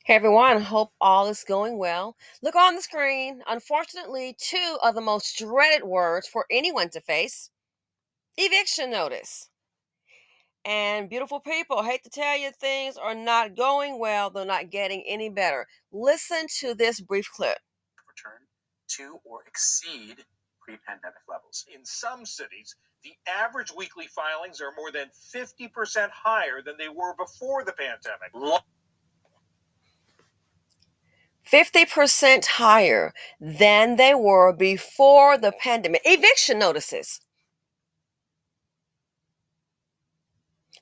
Hey everyone, hope all is going well. Look on the screen. Unfortunately, two of the most dreaded words for anyone to face: eviction notice. And beautiful people, hate to tell you, things are not going well. They're not getting any better. Listen to this brief clip. Return to or exceed pre-pandemic levels. In some cities, the average weekly filings are more than 50% higher than they were before the pandemic. 50% higher than they were before the pandemic. Eviction notices.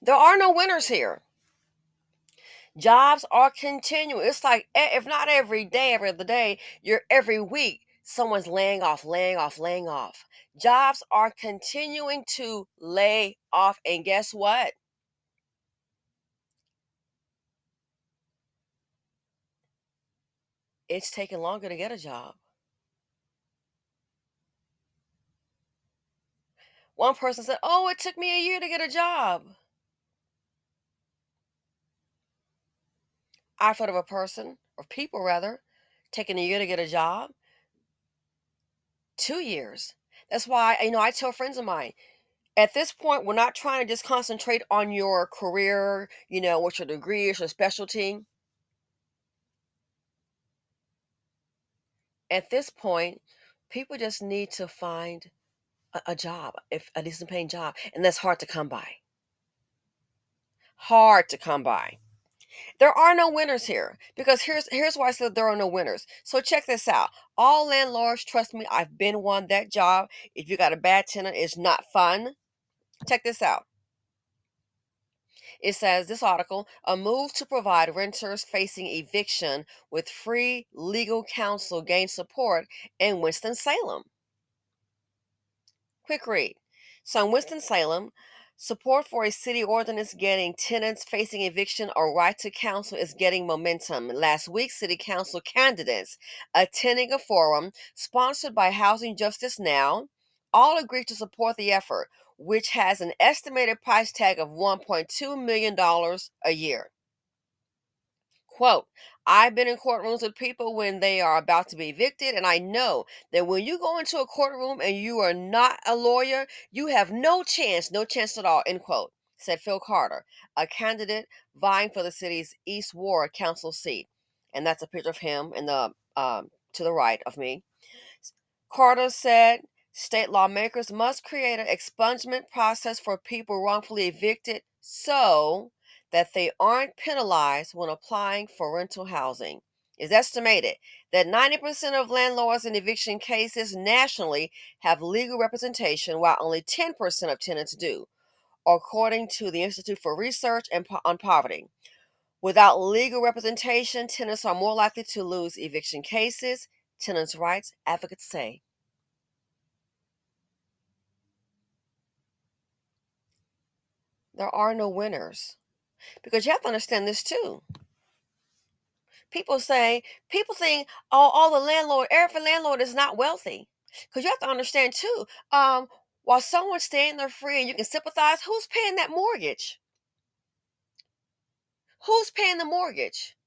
There are no winners here. Jobs are continuing. It's like if not every day, every other day, you're every week, someone's laying off, laying off, laying off. Jobs are continuing to lay off. And guess what? It's taking longer to get a job. One person said, "Oh, it took me a year to get a job." I've heard of a person, or people rather, taking a year to get a job, 2 years. That's why, I tell friends of mine, at this point, we're not trying to just concentrate on your career, what your degree is, your specialty. At this point, people just need to find a job, if a decent paying job, and that's hard to come by. Hard to come by. There are no winners here because here's why I said there are no winners. So check this out. All landlords, trust me, I've been one. That job, if you got a bad tenant, is not fun. Check this out. It says this article: a move to provide renters facing eviction with free legal counsel gains support in Winston-Salem. Quick read. So in Winston-Salem, support for a city ordinance getting tenants facing eviction or right to counsel is getting momentum. Last week, city council candidates attending a forum sponsored by Housing Justice Now all agreed to support the effort, which has an estimated price tag of $1.2 million a year. Quote, I've been in courtrooms with people when they are about to be evicted, and I know that when you go into a courtroom and you are not a lawyer, you have no chance at all, end quote, said Phil Carter, a candidate vying for the city's East Ward council seat. And that's a picture of him in the to the right of me. Carter said state lawmakers must create an expungement process for people wrongfully evicted so that they aren't penalized when applying for rental housing. It's estimated that 90% of landlords in eviction cases nationally have legal representation, while only 10% of tenants do, according to the Institute for Research on Poverty. Without legal representation, tenants are more likely to lose eviction cases, tenants' rights advocates say. There are no winners. Because you have to understand this too. People think, oh, every landlord is not wealthy. Because you have to understand too, while someone's staying there free and you can sympathize, who's paying that mortgage? Who's paying the mortgage?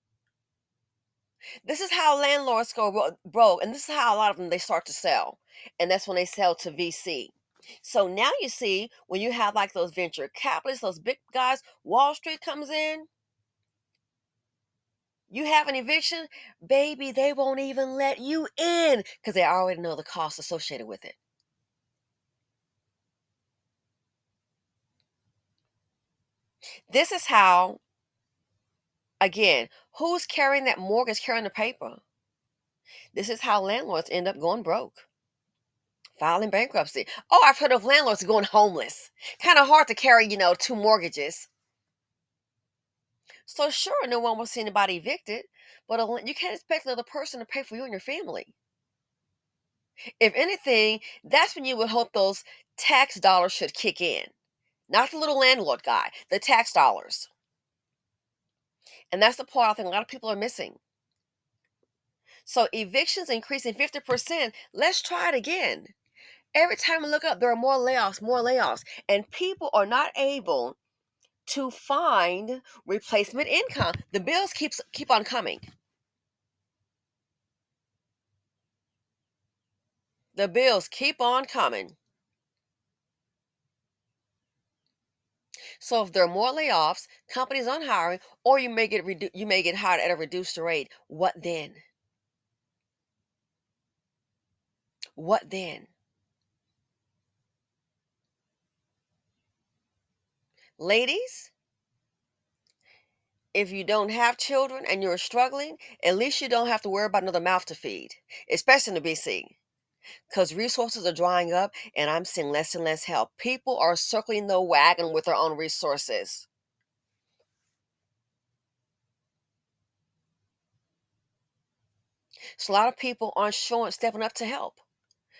This is how landlords go broke, and this is how a lot of them they start to sell, and that's when they sell to VC. So now you see when you have like those venture capitalists, those big guys, Wall Street comes in. You have an eviction, baby, they won't even let you in because they already know the cost associated with it. This is how, again, who's carrying that mortgage, carrying the paper? This is how landlords end up going broke, filing bankruptcy. Oh, I've heard of landlords going homeless. Kind of hard to carry, two mortgages. So sure, no one will see anybody evicted, but you can't expect another person to pay for you and your family. If anything, that's when you would hope those tax dollars should kick in. Not the little landlord guy, the tax dollars. And that's the part I think a lot of people are missing. So evictions increasing 50%. Let's try it again. Every time we look up, there are more layoffs, more layoffs. And people are not able to find replacement income. The bills keep on coming. The bills keep on coming. So if there are more layoffs, companies aren't hiring, or you may get hired at a reduced rate. What then? What then? Ladies, if you don't have children and you're struggling, at least you don't have to worry about another mouth to feed, especially in the BC, because resources are drying up and I'm seeing less and less help. People are circling the wagon with their own resources. So a lot of people aren't stepping up to help.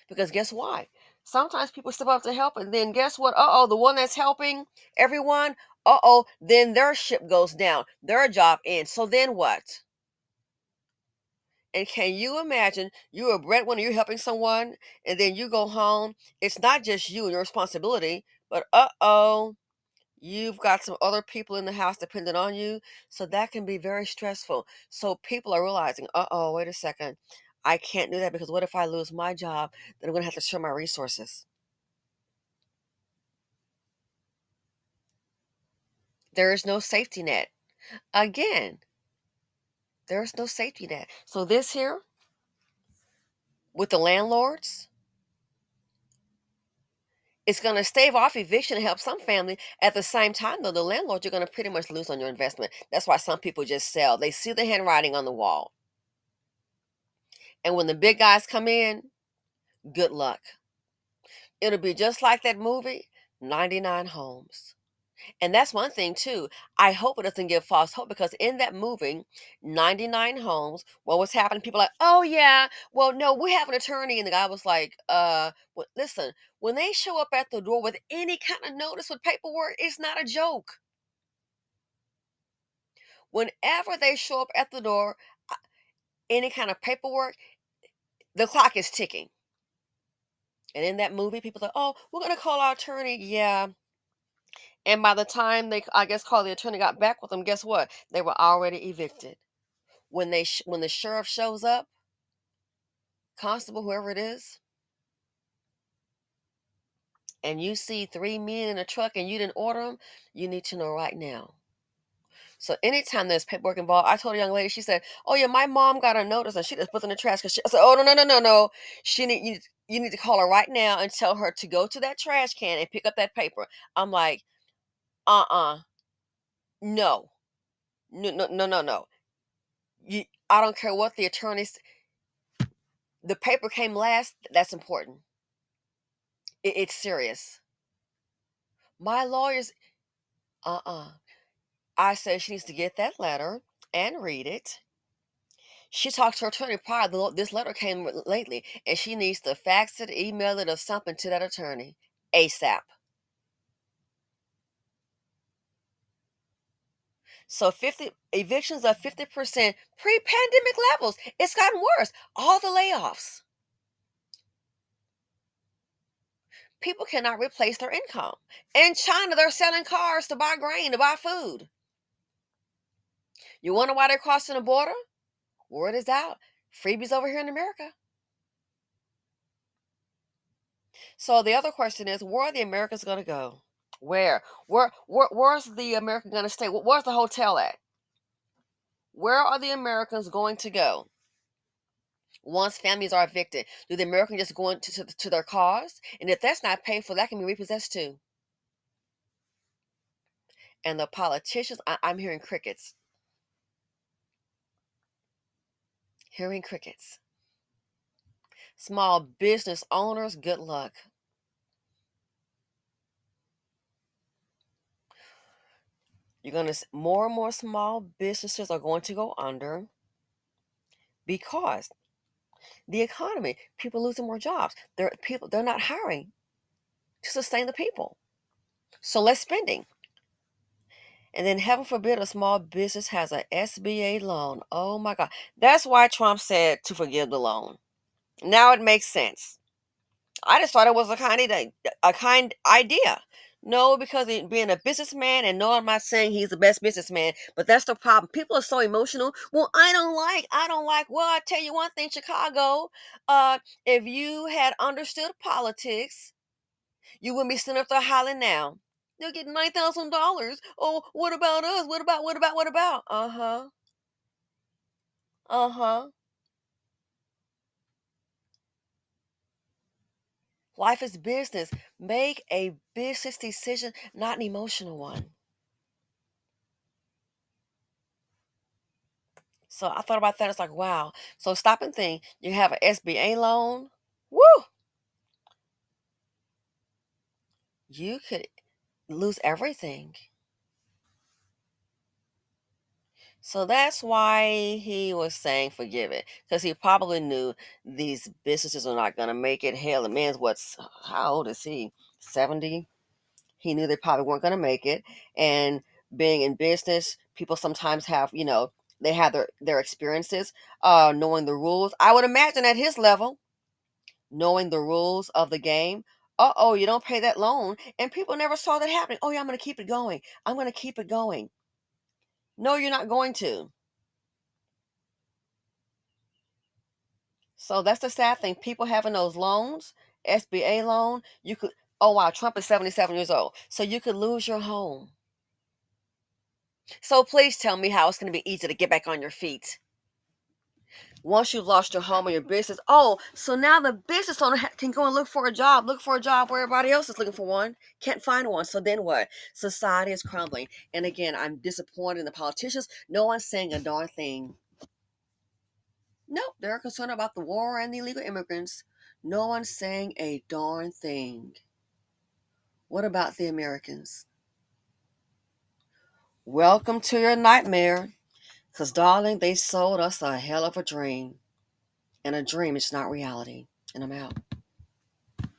Because guess why? Sometimes people step up to help, and then guess what? The one that's helping everyone, then their ship goes down, their job ends. So then what? And can you imagine you're a breadwinner, you're helping someone, and then you go home? It's not just you and your responsibility, but you've got some other people in the house dependent on you. So that can be very stressful. So people are realizing, wait a second. I can't do that because what if I lose my job? Then I'm going to have to share my resources. There is no safety net. Again, there's no safety net. So this here with the landlords, it's going to stave off eviction and help some family. At the same time, though, the landlord, you're going to pretty much lose on your investment. That's why some people just sell. They see the handwriting on the wall. And when the big guys come in, good luck. It'll be just like that movie, 99 Homes. And that's one thing too. I hope it doesn't give false hope because in that movie, 99 Homes, what was happening? People are like, oh yeah, well, no, we have an attorney. And the guy was like, well, listen, when they show up at the door with any kind of notice with paperwork, it's not a joke. Whenever they show up at the door, uh, any kind of paperwork, the clock is ticking. And in that movie, people are, oh, we're going to call our attorney. Yeah. And by the time they, I guess, call the attorney, got back with them, guess what? They were already evicted. When the sheriff shows up, constable, whoever it is, and you see three men in a truck and you didn't order them, you need to know right now. So anytime there's paperwork involved, I told a young lady, she said, "Oh yeah, my mom got a notice and she just put it in the trash." Because I said, "Oh no. You need to call her right now and tell her to go to that trash can and pick up that paper." I'm like, no, no. I don't care what the attorneys. The paper came last. That's important. It's serious. My lawyers, I say she needs to get that letter and read it. She talked to her attorney prior. This letter came lately, and she needs to fax it, email it, or something to that attorney ASAP. So 50 evictions are 50% pre-pandemic levels. It's gotten worse. All the layoffs. People cannot replace their income. In China, they're selling cars to buy grain, to buy food. You wonder why they're crossing the border? Word is out. Freebies over here in America. So the other question is, where are the Americans going to go? Where's the American going to stay? Where's the hotel at? Where are the Americans going to go once families are evicted? Do the Americans just go to their cars? And if that's not paid for, that can be repossessed too. And the politicians, I'm hearing crickets. Hearing crickets. Small business owners, good luck. You're going to, more and more small businesses are going to go under because the economy, people losing more jobs. They're not hiring to sustain the people. So less spending. And then heaven forbid a small business has a SBA loan. Oh my God. That's why Trump said to forgive the loan. Now it makes sense. I just thought it was a kind idea. No, because being a businessman, and no, I'm not saying he's the best businessman, but that's the problem. People are so emotional. Well, I don't like. Well, I tell you one thing, Chicago. If you had understood politics, you wouldn't be sitting up there hollering now. They'll get $9,000. Oh, what about us? What about? Uh huh. Uh huh. Life is business. Make a business decision, not an emotional one. So I thought about that. It's like, wow. So stop and think. You have an SBA loan. Woo! You could lose everything. So that's why he was saying forgive it. Because he probably knew these businesses are not going to make it. Hell, the man's how old is he? 70? He knew they probably weren't going to make it. And being in business, people sometimes have, they have their experiences, knowing the rules. I would imagine at his level, knowing the rules of the game. Oh, you don't pay that loan. And people never saw that happening. Oh, yeah, I'm going to keep it going. I'm going to keep it going. No, you're not going to. So that's the sad thing. People having those loans, SBA loan, you could, oh, wow, Trump is 77 years old. So you could lose your home. So please tell me how it's going to be easy to get back on your feet once you've lost your home or your business. Oh, so now the business owner can go and look for a job where everybody else is looking for one, can't find one. So then what? Society is crumbling. And again, I'm disappointed in the politicians. No one's saying a darn thing. No, they're concerned about the war and the illegal immigrants. No one's saying a darn thing. What about the Americans? Welcome to your nightmare. Because, darling, they sold us a hell of a dream. And a dream is not reality. And I'm out.